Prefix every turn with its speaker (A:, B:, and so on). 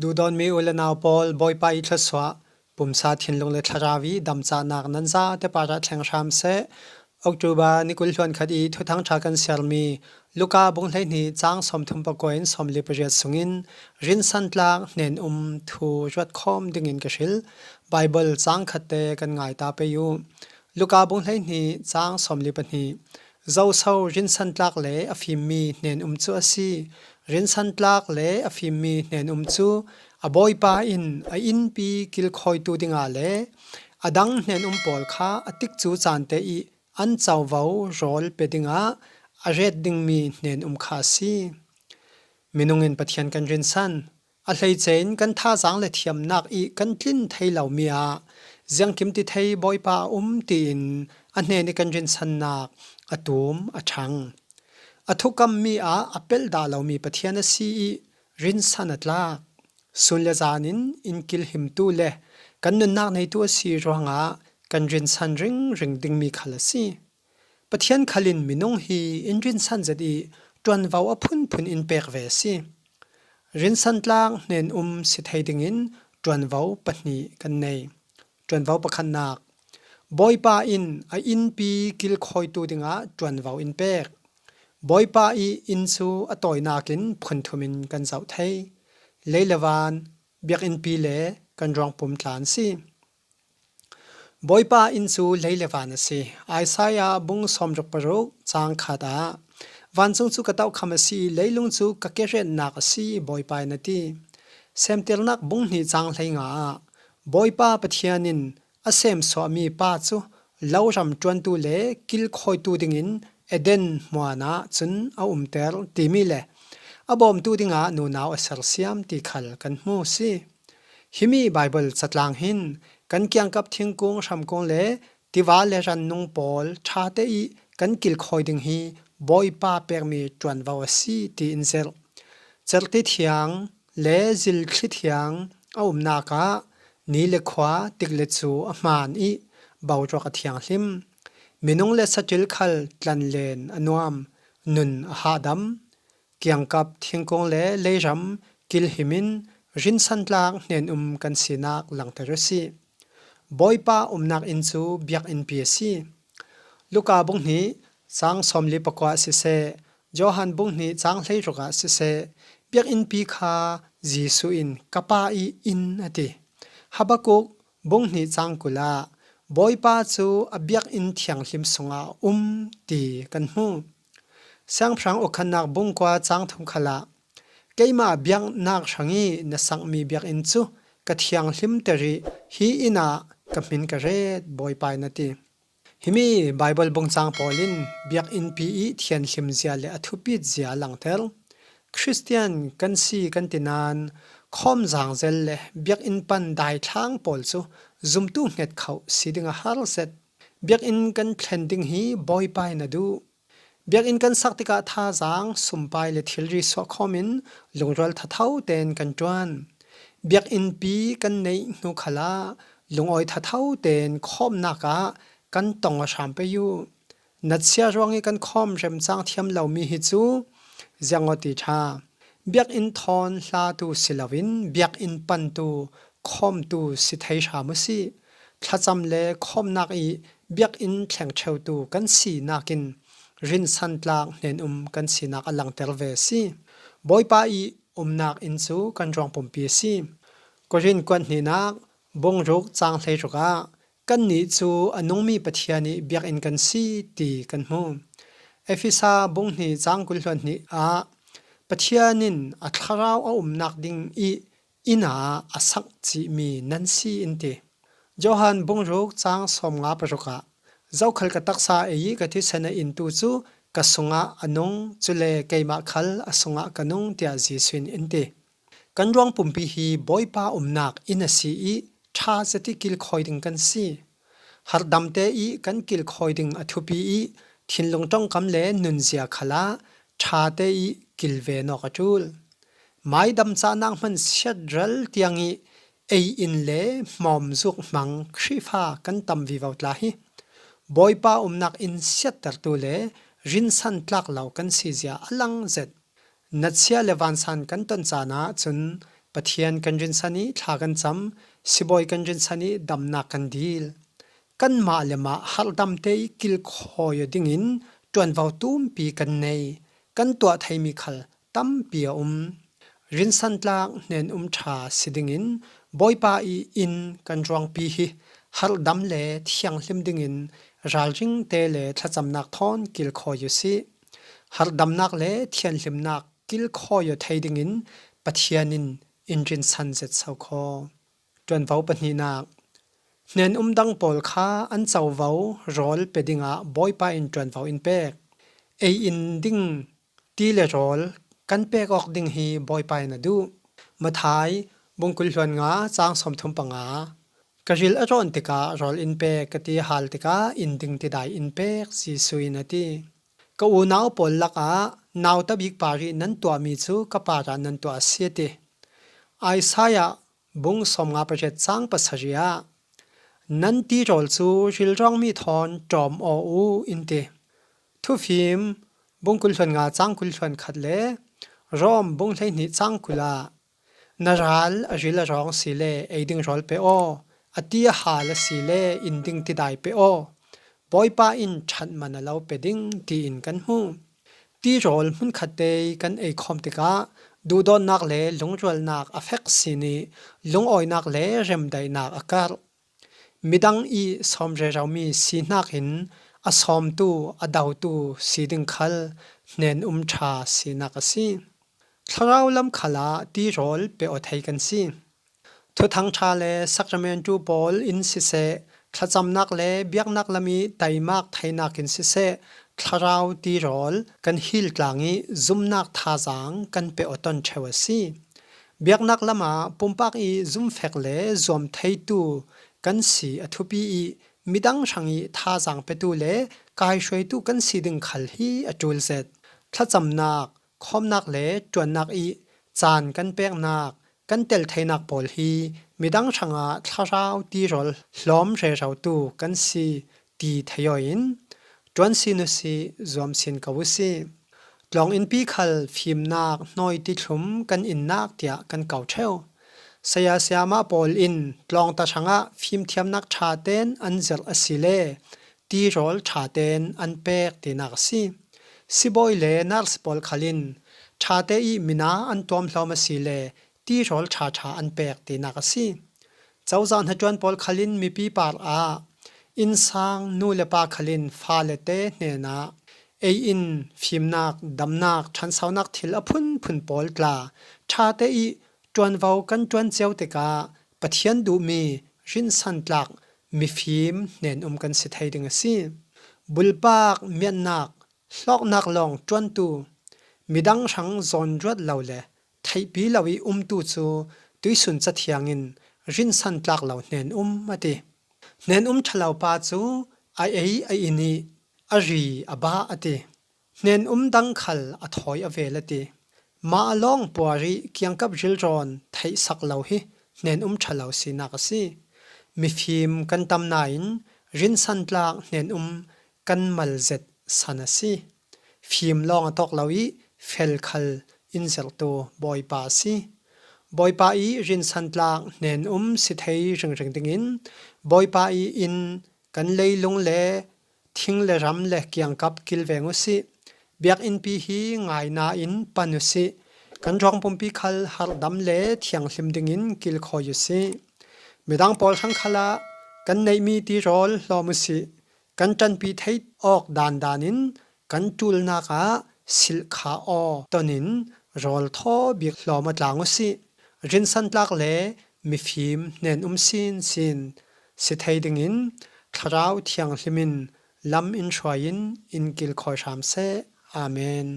A: ดูดอนมีอุลนาวปอลบอยไปทศวะปุ่มซาทินลงเลทราวีดำจานักนันซาเตปาระแทงชามเซออกจูบานิกุลชวนคดีทุทั้งชากันเซลมีลูกาบุงเลนีจางสมทุมปะกอยน์สมลิปเรียสุงินรินสันตลากเนนทูจวดคอมดิงินกชิลไบเบิลจางขัดเตกันไงตาเปยูลูกาบุงเลนีจางสมลิปนีเจ้าเศร้ารินสันตลากเลอฟิมมีเนนจูอซีรินสันตลากเลอฟิมมีเนนจูอบอยปาอินอินปีกิลคอยตูดิงาเลอดังเนนปอลคาอติกจูจานเตอีอันเจ้าวาวรอลเปดิงาอเรดดิงมีเนนคาซีมินุงินปะเทียนกันรินสันอเลเจนกันท่าจางเลเทียมนักอีกันทลินไทยเหล่ามีอายังกิมติไทยบอยปาตีนอันเนนกันรินสันนักอตูมอชังอทุกรรมมีอาอเปลดาเหล่ามีปะเทียนซีรินสันอัตลาสุนเลจานินอินกิลหิมตูเลกันนุนนักในตัวสีรองากันรินสันริงดิงมีขลสีปะเทียนขลินมินงฮีอินรินสันจะดีจวนวาวพุนอินเปกเวสีรินสันลางเนนสิทายดิงอินจวนวาวปนีกันในจวนวาวปะขันนักบอยปาอินปีกิลคอยตูดิงาจวนวาวอินเปกบอยปาอินซูอตอยนักินพุนทุมินกันเจ้าไทยเลเลวานเบียกอินปีเลกันรองปุ่มฐานสิบอยปาอินซูเลเลวานสิไอซายาบุงสมจกปรุกจางขาดาวันจงซูกะเต้าคำสิเลลุงซูกะเกเรนนักสิบอยปานาทีเซมเตลนักบุงนี่จางเลยงาบอยปาปะเทียนินอเซมสวามีปาจูเล่ารำจวนตูเลกิลคอยตูดิงินเอเดนมัวนาจุนเอาเตลตีมีเลอบอมตูดิงานูนาวอเซลเซียมตีขัลกันมูสิฮิมีไบเบิลจัดลางหินกันเกียงกับทิ้งกงชำกงเลติวาเลรันนุงปอลชาเตอีกันกิลคอยดิงฮีบอยปาเปรมีจวนวาวซีตีอินเซลเจลติเทียงเลจิลคลิเทียงเอานากานีเลขวาติกเลจูอมานอีบาวจวกเทียงลิมมินุงเลสจิลคัลตันเลนอนวมนุนฮาดัมเกียงกับทิ้งกงเลจำกิลหิมินรินสันลางเนนกันสีนักหลังเทรสีบอยปานักอินซูเบียกอินพีซีลูกาบุงนี้จางสมลิปกว่าสิเซจอฮันบุงนี้จางเลยรกาสิเซเบียกอินพีคาจีสุอินกปาอีอินอติฮับกุกบุงนี้จางกุลาบอยปาจูอเบียกอินเทียงลิมสงาตีกันหูเสียงพรังอกขันนักบุงกว่าจางทุมขลาเกยมาเบียงนักช่างนี้นสังมีเบียกอินจูกะเทียงลิมเตรีฮีอินากะมินกะเรดบอยปายนาทีฮิมีไบเบิลบุงจางปอลินเบียกอินพีอีเทียนลิมเซียเลอทุปิดเซียหลังเทลคริสเตียนกันซีกันตินานคอมจางเซลเลเบียกอินปันได้ทางปอลซูซุมตูเน็ตเขาสีดิงฮาร์เซตเบียกอินกันเพลนดิงฮีบอยปายนาดูเบียกอินกันสักติกาท่าจางสุมไปเลทิลรีสวคอมินลงรอลทัดเท้าเตนกันจวนเบียกอินปีกันในนุขลาลงอ้อยทัดเท้าเตนคอมนักะกันตองชามไปอยู่นัดเสียรวงกันคอมเร็มจางเทียมเหล่ามีฮิจูยังอติชาเบียกอินทอนลาตูศิลวินเบียกอินปันตูคอมตูสิทธิชามุสีถ้าจำเลคอมนักอีเบียกอินแข่งเชวตูกันสีนักินรินสันตลางเนนกันสีนักอลังเทลเวซีบอยปาอีนักอินซูกันรองปมปีซีก็รินกวนนี่นักบงรุกจางเลยรุกากันนี้จูอนุมีปะเทียนีเบียกอินกันสีตีกันมูเอฟิซาบงนี่จางกุลวันนี่ปะเทียนินอัคราวนักดิงอินาอสักจีมีนันซีอินเตจอฮันบงรุกจางสมงาปรุกาเจ้าขลกตักษาเอกที่เสนอินตูจูกสุงะอนงจุเลเกยมาขลอสุงะกนงเตียจีสวินอินเตกันรวงปุ่มปีฮีบอยปานักอินซีชาสติกิลคอยดิงกันซีฮาร์ดัมเตอีกันกิลคอยดิงอทุปีทินลงจ้องกำเลนุนเซียขลาชาเตอีกิลเวนอกจูลไม่ดำจานังมันเสียดรัลเตียงอินเลมอมซุกมังครีฟ้ากันตำวิวาวลาฮีบอยปานักอินเสียดตัวเลรินสันตลักเหล่ากันซีเซียอลังเซตนัดเสียเลวันสันกันต้นจานาจุน pathian kan rin sani thla kan cham siboi kan rin sani damna kan dil kan ma lema haldam te kil khoy dingin tuan vau tum pi kan nei kan tua thai mi khal tam pi rin san tlak nen tha sidingin boipa I in kan rong pi hi haldam le thiang hlim dingin raljing te le thacham nak thon kil khoy si haldam nak le thian hlim nak kil khoy thai dingin pathianin in rin san zet sau kho tuan vau pani nak nen dang pol kha an chau vau rol pedinga boipa in tuan vau in pek ei in ding ti le rol kan pek ok ding hi boipa na du mathai bungkul hluan nga chang som thum panga karil aron tika rol in pek kati hal tika in ding ti dai in pek si sui na ti ka u naw pol laka naw ta bik pari nan to mi chu ka para nan to asiate Isaiah bung som nga pa chang pasaria nan ti rol chu ril rong mi thon tom o u in te thu phim bungkul hluan nga chang kul hluan khat le rom bung hlei ni chang kula naral ajila rong sile eiding rol pe o atia hala sile inding ti dai pe o boipa in chan manalo peding ti in kan hu ti rol mun khate kan ei khom tika du don nak le lungrol nak affec sini lungoi nak le rem dai nak akar midang I som re rami si nak in a som tu adaw tu siding khal nen tha si nakasi tharau lam khala ti rol pe o thai kan si thu thang tha le sacramentu bol in si se thacham nak le biak nak lami taimak thaina kin si se tharau ti rol kan hil tlangi zum nak tha jang kan pe oton thewa si biak nak lama pumpak I zum fek le zom thai tu kan si athupi I midang rangi tha jang pe tu le kai shoi tu kan si ding khal hi atul set thacham nak khom nak le tuan nak I chan kan pek nak kan tel thainak pol hi midang ranga tharau ti rol hlom re rau tu kan si ti thayoin tuan si nu si zom sin kawusi tlong in pi khal phim nak noi ti thum kan in nak tia kan kau theu saya siama pol in tlong ta ranga phim thiam nak tha ten an zel asile ti rol tha ten an pek ti nak si siboi le nars pol khalin tha te I mina an tom hlom asile ti rol tha tha an pek ti nak si chawzan hatuan pol khalin mi pi par a insang nu le pa khalin fa le te hne na ei in phim nak dam nak than sau nak thil aphun phun pol tla tha te I tuan vau kan tuan cheu te ka pathian du mi rin san tlak mi phim nen kan si thai ding si bulpak mian nak hlok nak long tuan tu midang rang zon ruat lo le thai pi lawi tu chu tuisun cha thiangin rin san tlak lo nen ati nen thalau pa chu ai ini ari aba ati nen dang khal athoi avelati ma long puari kyang kap jil ron thai sak lo hi nen thalau si nakasi mi phim kan tam nain rin san tlak nen kan malzet sanasi phim long atok lawi fel khal inzel to boy pa si boy pa I rin san tlak nen si thei ring dingin boy pa I in kan leilung le thing le ram le kyang kap kil vengu si biak in pi hi ngai na in panu si kan rong pum pi khal har dam le thiang hlim dingin kil khoyu si midang pol sang khala kan nei mi ti rol hlom si kan tan pi thei ok dan danin kan tul na ka sil kha o tonin rol tho bi hlom atlang si rin san tlak le mi phim nen sin si thei dingin tharau thiang hlimin lam in shwain in kil khoi ram se amen